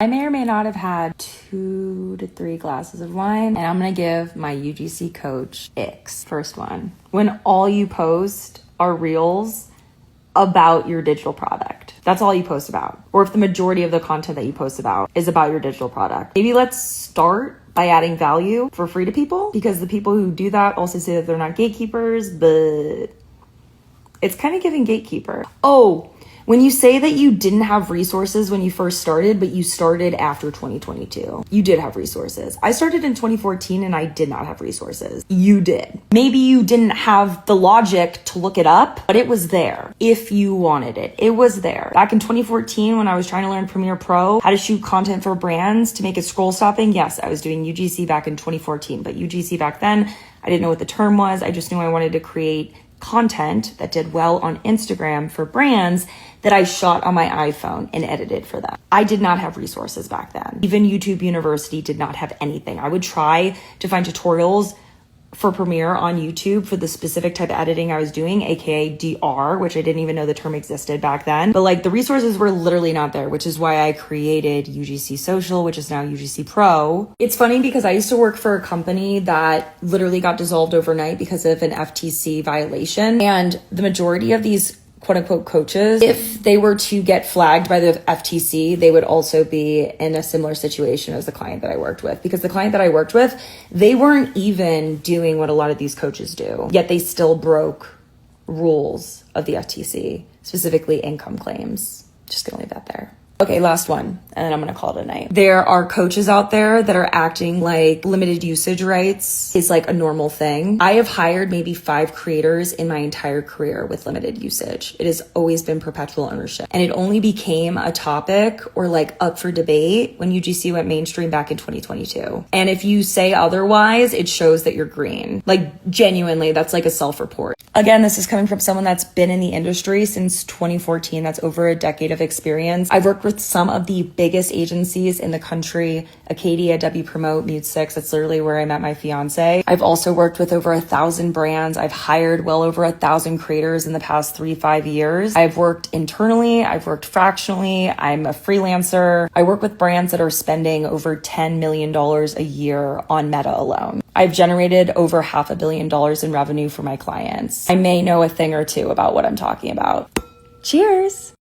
I may or may not have had 2 to 3 glasses of wine, and I'm gonna give my UGC coach X. First one, when all you post are reels about your digital product. That's all you post about. Or if the majority of the content that you post about is about your digital product. Maybe let's start by adding value for free to people, because the people who do that also say that they're not gatekeepers, but it's kind of giving gatekeeper. Oh, when you say that you didn't have resources when you first started, but you started after 2022, you did have resources. I started in 2014 and I did not have resources. You did. Maybe you didn't have the logic to look it up, but it was there. If you wanted it, it was there. Back in 2014, when I was trying to learn Premiere Pro, how to shoot content for brands to make it scroll stopping, yes, I was doing UGC back in 2014, but UGC back then, I didn't know what the term was. I just knew I wanted to create content that did well on Instagram for brands that I shot on my iPhone and edited for them. I did not have resources back then. Even YouTube University did not have anything. I would try to find tutorials for Premiere on YouTube for the specific type of editing I was doing, aka DR, which I didn't even know the term existed back then. But like the resources were literally not there, which is why I created UGC Social, which is now UGC Pro. It's funny because I used to work for a company that literally got dissolved overnight because of an FTC violation. And the majority of these quote unquote coaches, if they were to get flagged by the FTC, they would also be in a similar situation as the client that I worked with. Because the client that I worked with, they weren't even doing what a lot of these coaches do, yet they still broke rules of the FTC, specifically income claims. Just gonna leave that there. Okay, last one, and then I'm gonna call it a night. There are coaches out there that are acting like limited usage rights is like a normal thing. I have hired maybe 5 creators in my entire career with limited usage. It has always been perpetual ownership. And it only became a topic or like up for debate when UGC went mainstream back in 2022. And if you say otherwise, it shows that you're green. Like genuinely, that's like a self-report. Again, this is coming from someone that's been in the industry since 2014. That's over a decade of experience. I've worked with some of the biggest agencies in the country, Acadia, W Promote, Mute 6. That's literally where I met my fiance. I've also worked with over 1,000 brands. I've hired well over 1,000 creators in the past 3-5 years. I've worked internally. I've worked fractionally. I'm a freelancer. I work with brands that are spending over $10 million a year on Meta alone. I've generated over $500 million in revenue for my clients. I may know a thing or two about what I'm talking about. Cheers.